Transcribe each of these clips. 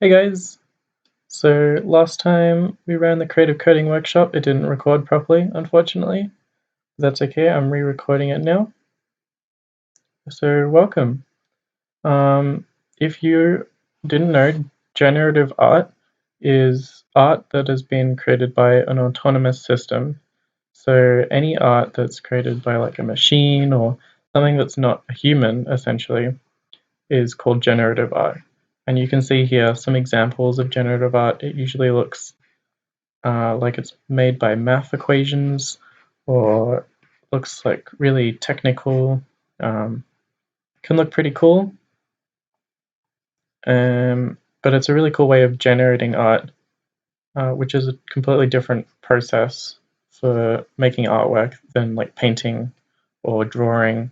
Hey guys! So last time we ran the creative coding workshop, it didn't record properly, unfortunately. That's okay, I'm re-recording it now. So welcome. If you didn't know, generative art is art that has been created by an autonomous system. So any art that's created by like a machine or something that's not a human, essentially, is called generative art. And you can see here some examples of generative art. It usually looks like it's made by math equations, or looks like really technical. Can look pretty cool, but it's a really cool way of generating art, which is a completely different process for making artwork than like painting or drawing.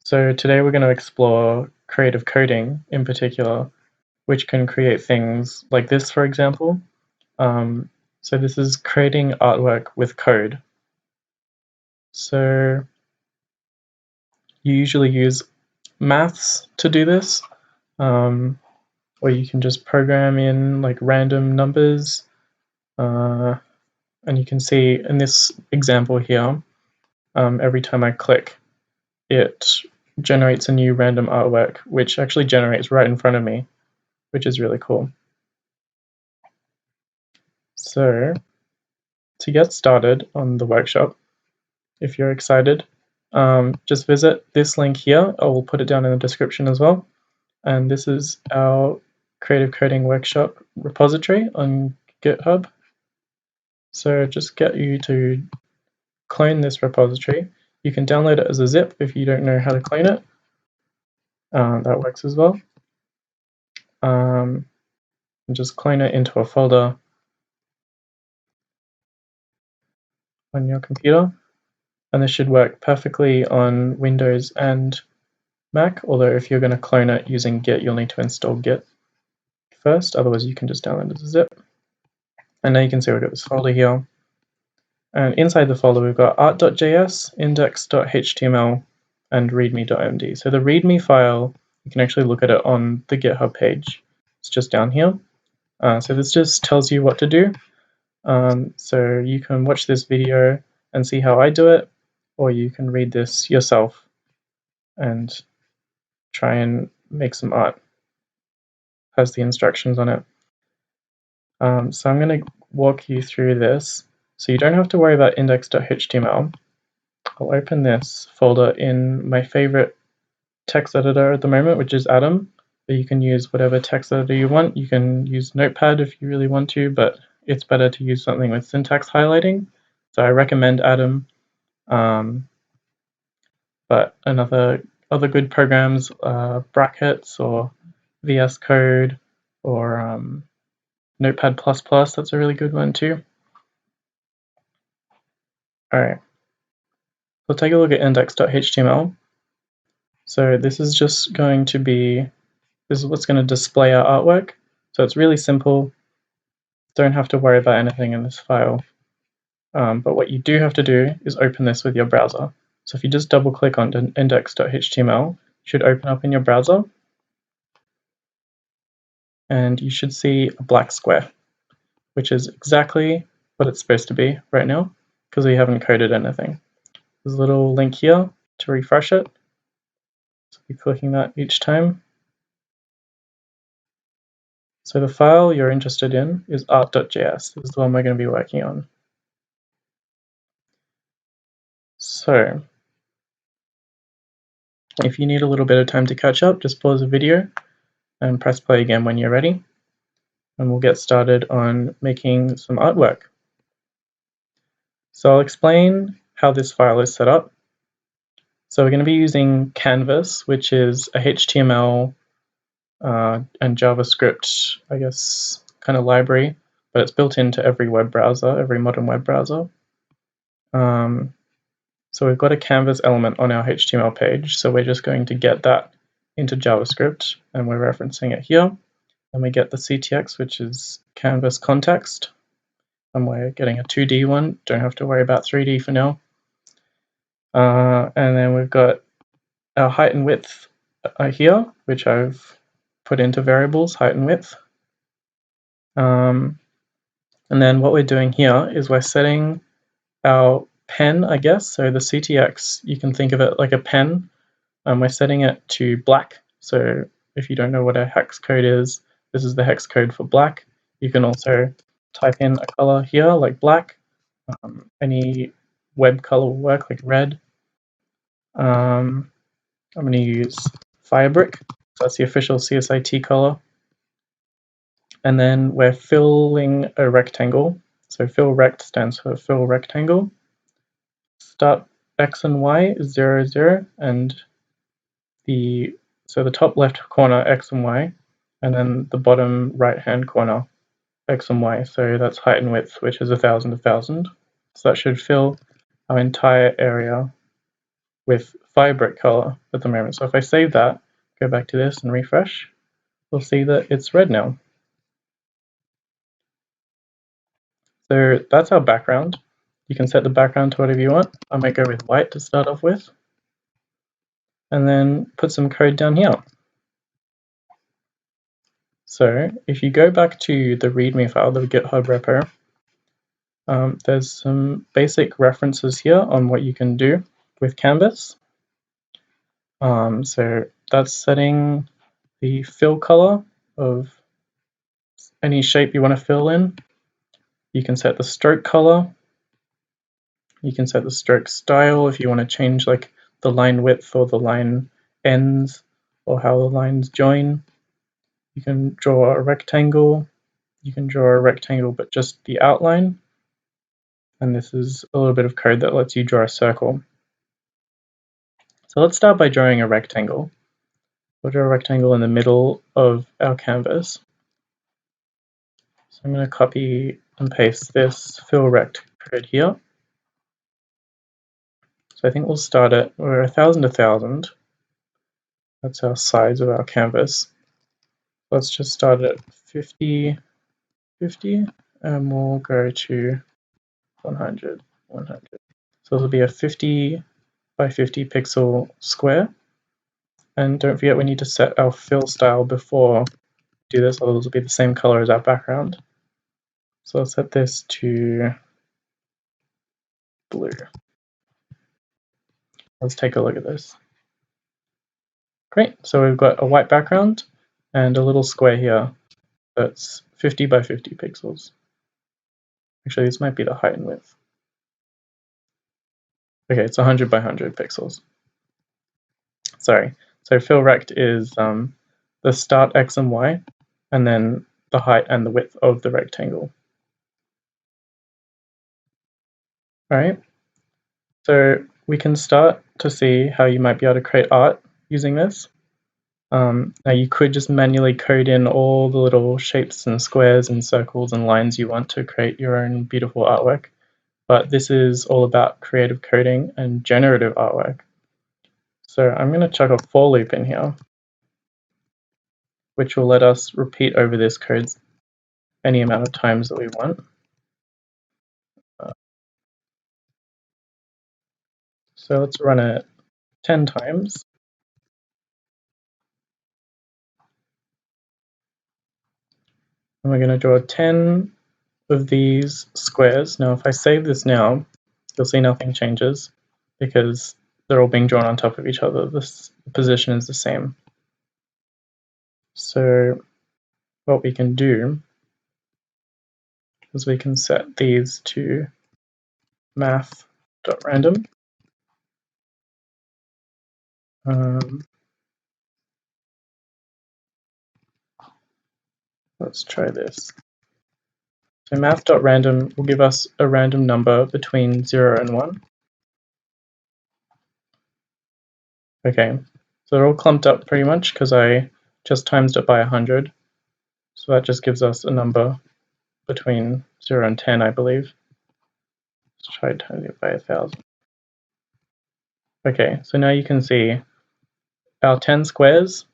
So today we're going to explore creative coding in particular, which can create things like this, for example. So this is creating artwork with code. So you usually use maths to do this, or you can just program in like random numbers. And you can see in this example here, every time I click, it generates a new random artwork, which actually generates right in front of me, which is really cool. So to get started on the workshop, if you're excited, just visit this link here. I will put it down in the description as well. And this is our creative coding workshop repository on GitHub. So just get you to clone this repository. You can download it as a zip if you don't know how to clone it. That works as well. And just clone it into a folder on your computer. And this should work perfectly on Windows and Mac, although if you're going to clone it using Git, you'll need to install Git first, otherwise you can just download it as a zip. And now you can see we've got this folder here. And inside the folder we've got art.js, index.html, and readme.md. So the readme file, you can actually look at it on the GitHub page. It's just down here. So this just tells you what to do. So you can watch this video and see how I do it, or you can read this yourself and try and make some art. It has the instructions on it. So I'm going to walk you through this. So you don't have to worry about index.html. I'll open this folder in my favorite text editor at the moment, which is Atom. But you can use whatever text editor you want. You can use Notepad if you really want to, but it's better to use something with syntax highlighting. So I recommend Atom. But other good programs, Brackets or VS Code or Notepad++, that's a really good one too. All right, we'll take a look at index.html. So this is just going to be, this is what's going to display our artwork. So it's really simple. Don't have to worry about anything in this file. But what you do have to do is open this with your browser. So if you just double click on index.html, it should open up in your browser. And you should see a black square, which is exactly what it's supposed to be right now, because we haven't coded anything. There's a little link here to refresh it. So be clicking that each time. So the file you're interested in is art.js. This is the one we're going to be working on. So if you need a little bit of time to catch up, just pause the video and press play again when you're ready. And we'll get started on making some artwork. So I'll explain how this file is set up. So we're going to be using Canvas, which is a HTML and JavaScript, I guess, kind of library, but it's built into every web browser, every modern web browser. So we've got a Canvas element on our HTML page, so we're just going to get that into JavaScript, and we're referencing it here. Then we get the CTX, which is Canvas context, and we're getting a 2D one. Don't have to worry about 3D for now. And then we've got our height and width here, which I've put into variables, height and width. And then what we're doing here is we're setting our pen, I guess. So the CTX, you can think of it like a pen. We're setting it to black. So if you don't know what a hex code is, this is the hex code for black. You can also type in a color here like black. Any web color will work, like red. I'm going to use Firebrick. So that's the official CSIT color. And then we're filling a rectangle. So fill rect stands for fill rectangle. Start X and Y is 0, 0, and the top left corner X and Y, and then the bottom right hand corner X and Y. So that's height and width, which is 1,000, 1,000. So that should fill our entire area with Firebrick color at the moment. So if I save that, go back to this and refresh, we'll see that it's red now. So that's our background. You can set the background to whatever you want. I might go with white to start off with, and then put some code down here. So if you go back to the README file, the GitHub repo, there's some basic references here on what you can do with Canvas. So that's setting the fill color of any shape you want to fill in. You can set the stroke color. You can set the stroke style if you want to change like the line width or the line ends or how the lines join. You can draw a rectangle. You can draw a rectangle but just the outline. And this is a little bit of code that lets you draw a circle. So let's start by drawing a rectangle. We'll draw a rectangle in the middle of our canvas. So I'm going to copy and paste this fill rect code here. So I think we'll start at, we're 1,000, 1,000. That's our size of our canvas. Let's just start at 50, 50, and we'll go to 100, 100. So this will be a 50 by 50 pixel square. And don't forget we need to set our fill style before we do this, or this will be the same color as our background. So I'll set this to blue. Let's take a look at this. Great, so we've got a white background and a little square here that's 50 by 50 pixels. Actually, this might be the height and width. Okay, it's 100 by 100 pixels. Sorry, so fill rect is the start X and Y, and then the height and the width of the rectangle. All right, so we can start to see how you might be able to create art using this. Now you could just manually code in all the little shapes and squares and circles and lines you want to create your own beautiful artwork, but this is all about creative coding and generative artwork. So I'm going to chuck a for loop in here, which will let us repeat over this code any amount of times that we want. So let's run it 10 times. And we're going to draw 10 of these squares. Now, if I save this now, you'll see nothing changes because they're all being drawn on top of each other. This position is the same. So what we can do is we can set these to math.random. Let's try this. So math.random will give us a random number between 0 and 1. Okay, so they're all clumped up pretty much because I just times it by 100. So that just gives us a number between 0 and 10, I believe. Let's try timing it by 1,000. Okay, so now you can see our 10 squares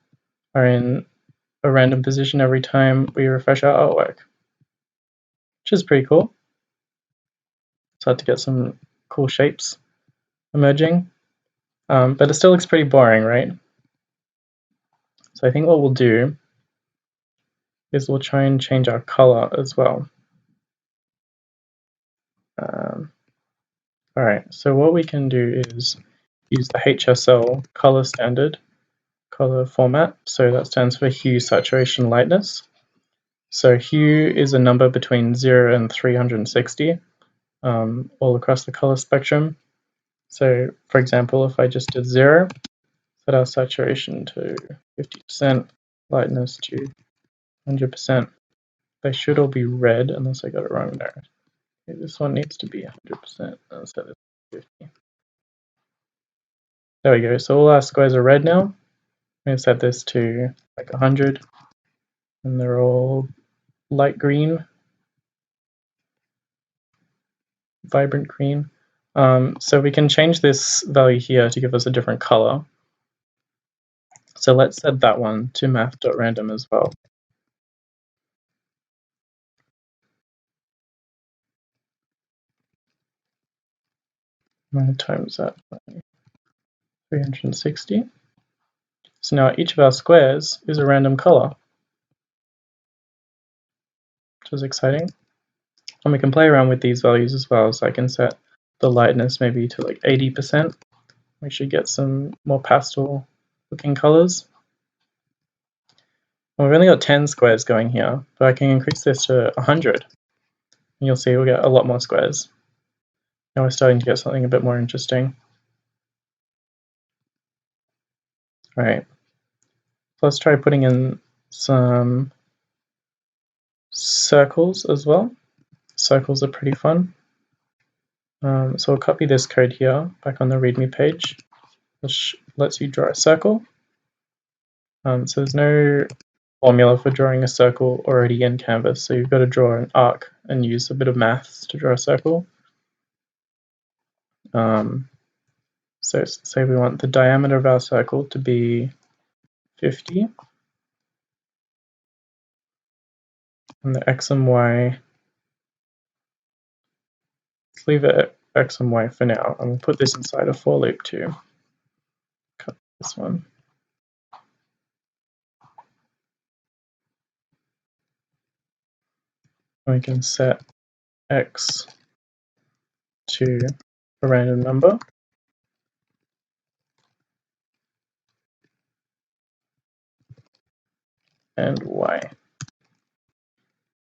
are in a random position every time we refresh our artwork, which is pretty cool. Start to get some cool shapes emerging, but it still looks pretty boring, right? So I think what we'll do is we'll try and change our color as well. All right, so what we can do is use the HSL color standard color format. So that stands for hue, saturation, lightness. So hue is a number between 0 and 360 all across the color spectrum. So for example, if I just did 0, set our saturation to 50%, lightness to 100%. They should all be red unless I got it wrong there. Okay, this one needs to be 100%. I'll set it to 50. There we go. So all our squares are red now. I'm going to set this to like 100, and they're all light green, vibrant green. So we can change this value here to give us a different color. So let's set that one to math.random as well. I'm going to times that by 360. So now each of our squares is a random color, which is exciting. And we can play around with these values as well. So I can set the lightness maybe to like 80%. We should get some more pastel looking colors. And we've only got 10 squares going here, but I can increase this to 100. And you'll see we'll get a lot more squares. Now we're starting to get something a bit more interesting. All right, so let's try putting in some circles as well. Circles are pretty fun. So we'll copy this code here back on the README page, which lets you draw a circle. So there's no formula for drawing a circle already in Canvas, so you've got to draw an arc and use a bit of maths to draw a circle. So say we want the diameter of our circle to be 50, and the x and y, let's leave it at x and y for now. I'm going to put this inside a for loop too. Cut this one. We can set x to a random number. And y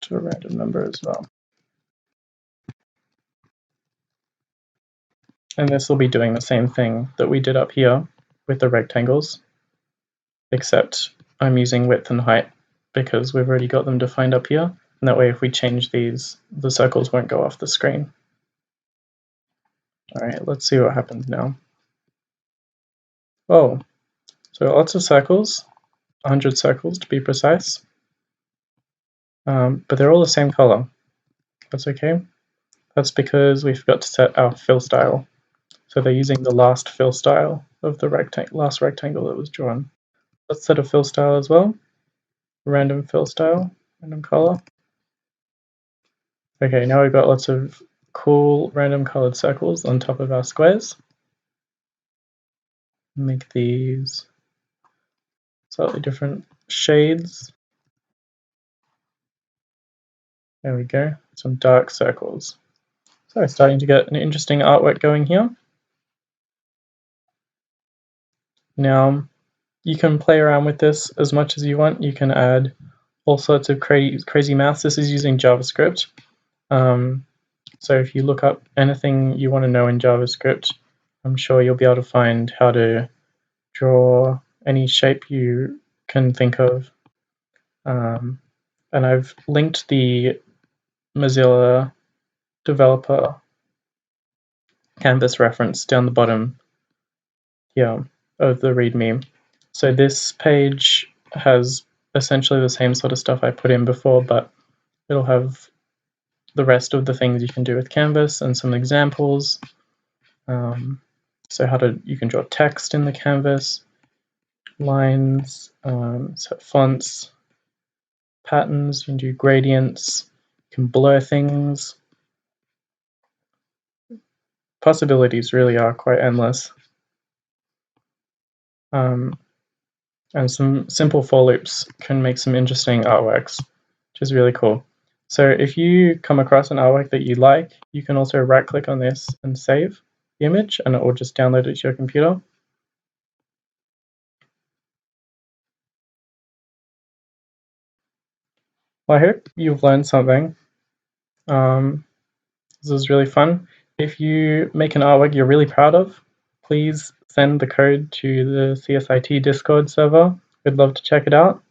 to a random number as well. And this will be doing the same thing that we did up here with the rectangles, except I'm using width and height because we've already got them defined up here. And that way, if we change these, the circles won't go off the screen. All right, let's see what happens now. Oh, so lots of circles, 100 circles to be precise. But they're all the same color. That's okay. That's because we forgot to set our fill style. So they're using the last fill style of the last rectangle that was drawn. Let's set a fill style as well. Random fill style, random color. Okay, now we've got lots of cool random colored circles on top of our squares. Make these slightly different shades. There we go, some dark circles. So starting to get an interesting artwork going here. Now, you can play around with this as much as you want. You can add all sorts of crazy maths. This is using JavaScript. So if you look up anything you want to know in JavaScript, I'm sure you'll be able to find how to draw any shape you can think of. And I've linked the Mozilla developer Canvas reference down the bottom here of the README. So this page has essentially the same sort of stuff I put in before, but it'll have the rest of the things you can do with Canvas and some examples. So you can draw text in the Canvas, lines, set fonts, patterns, you can do gradients, you can blur things. Possibilities really are quite endless. And some simple for loops can make some interesting artworks. which is really cool. So if you come across an artwork that you like, you can also right click on this and save the image, and it will just download it to your computer. Well, I hope you've learned something. This was really fun. If you make an artwork you're really proud of, please send the code to the CSIT Discord server. We'd love to check it out.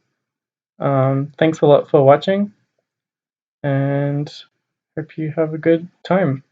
Thanks a lot for watching, and hope you have a good time.